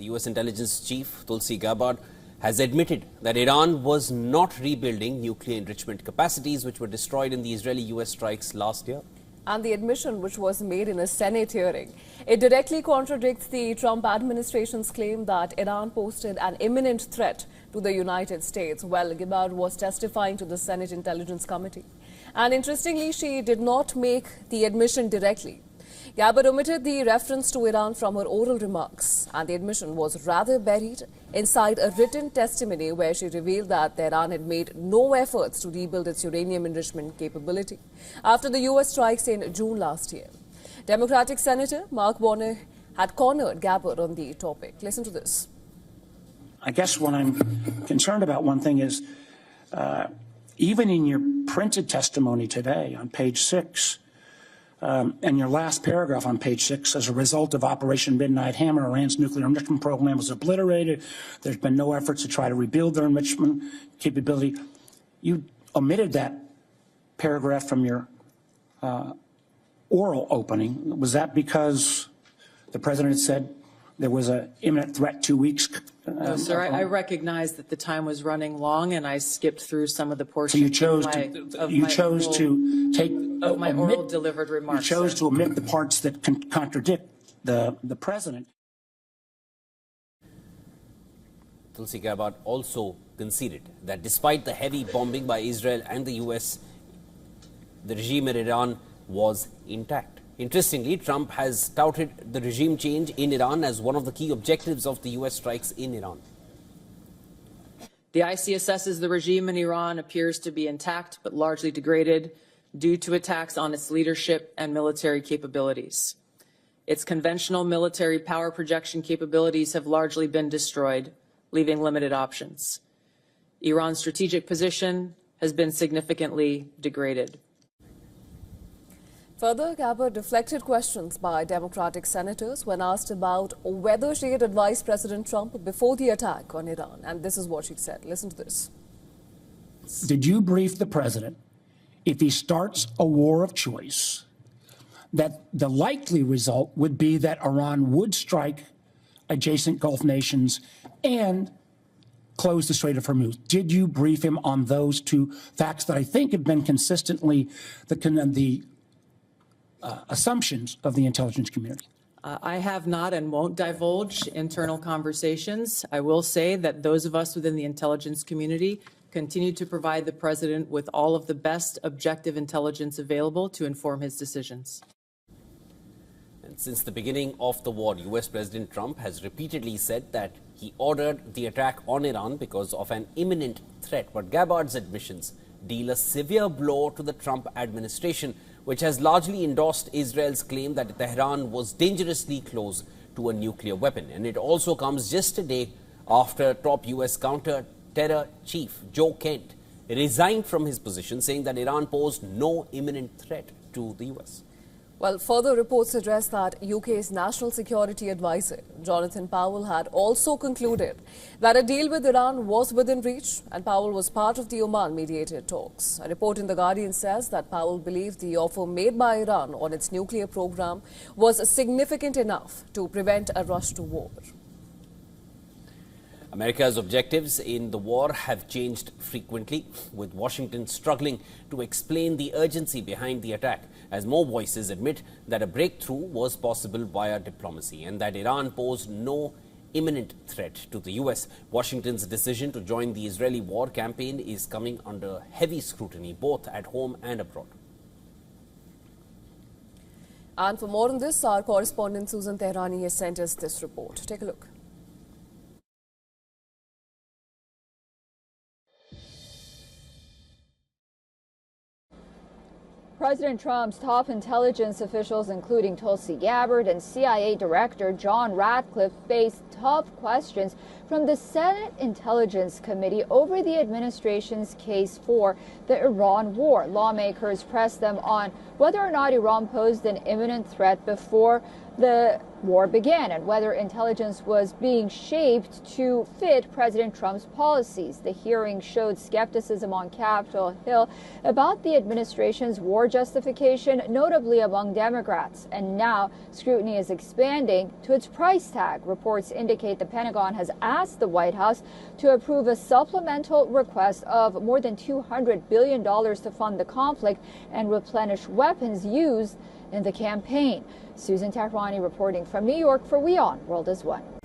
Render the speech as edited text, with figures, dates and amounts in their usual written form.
The US intelligence chief, Tulsi Gabbard, has admitted that Iran was not rebuilding nuclear enrichment capacities which were destroyed in the Israeli-US strikes last year. And the admission, which was made in a Senate hearing, it directly contradicts the Trump administration's claim that Iran posed an imminent threat to the United States while Gabbard was testifying to the Senate Intelligence Committee. And interestingly, she did not make the admission directly. Gabbard omitted the reference to Iran from her oral remarks, and the admission was rather buried inside a written testimony where she revealed that Tehran had made no efforts to rebuild its uranium enrichment capability after the U.S. strikes in June last year. Democratic Senator Mark Warner had cornered Gabbard on the topic. Listen to this. I guess what I'm concerned about, one thing is, even in your printed testimony today on page 6, and your last paragraph on page 6, as a result of Operation Midnight Hammer, Iran's nuclear enrichment program was obliterated. There's been no efforts to try to rebuild their enrichment capability. You omitted that paragraph from your oral opening. Was that because the president said there was an imminent threat 2 weeks? No, sir. I recognize that the time was running long, and I skipped through some of the portions. So you chose to take my oral delivered remarks. You chose to omit the parts that contradict the president. Tulsi Gabbard also conceded that despite the heavy bombing by Israel and the US, the regime in Iran was intact. Interestingly, Trump has touted the regime change in Iran as one of the key objectives of the US strikes in Iran. The IC assesses the regime in Iran appears to be intact but largely degraded due to attacks on its leadership and military capabilities. Its conventional military power projection capabilities have largely been destroyed, leaving limited options. Iran's strategic position has been significantly degraded. Further, Gabbard deflected questions by Democratic senators when asked about whether she had advised President Trump before the attack on Iran. And this is what she said. Listen to this. Did you brief the president, if he starts a war of choice, that the likely result would be that Iran would strike adjacent Gulf nations and close the Strait of Hormuz? Did you brief him on those two facts that I think have been consistently the assumptions of the intelligence community? I have not and won't divulge internal conversations. I will say that those of us within the intelligence community continue to provide the president with all of the best objective intelligence available to inform his decisions. And since the beginning of the war, US President Trump has repeatedly said that he ordered the attack on Iran because of an imminent threat. But Gabbard's admissions deal a severe blow to the Trump administration, which has largely endorsed Israel's claim that Tehran was dangerously close to a nuclear weapon. And it also comes just a day after top US counter-terror chief Joe Kent resigned from his position, saying that Iran posed no imminent threat to the US. Well, further reports suggest that UK's National Security Advisor, Jonathan Powell, had also concluded that a deal with Iran was within reach, and Powell was part of the Oman-mediated talks. A report in The Guardian says that Powell believed the offer made by Iran on its nuclear program was significant enough to prevent a rush to war. America's objectives in the war have changed frequently, with Washington struggling to explain the urgency behind the attack, as more voices admit that a breakthrough was possible via diplomacy and that Iran posed no imminent threat to the US. Washington's decision to join the Israeli war campaign is coming under heavy scrutiny, both at home and abroad. And for more on this, our correspondent Susan Tehrani has sent us this report. Take a look. President Trump's top intelligence officials, including Tulsi Gabbard and CIA Director John Ratcliffe, faced tough questions from the Senate Intelligence Committee over the administration's case for the Iran war. Lawmakers pressed them on whether or not Iran posed an imminent threat before the war began and whether intelligence was being shaped to fit President Trump's policies. The hearing showed skepticism on Capitol Hill about the administration's war justification, notably among Democrats. And now scrutiny is expanding to its price tag. Reports indicate the Pentagon has asked the White House to approve a supplemental request of more than $200 billion to fund the conflict and replenish weapons used in the campaign. Susan Tahrani reporting from New York for WION World is One.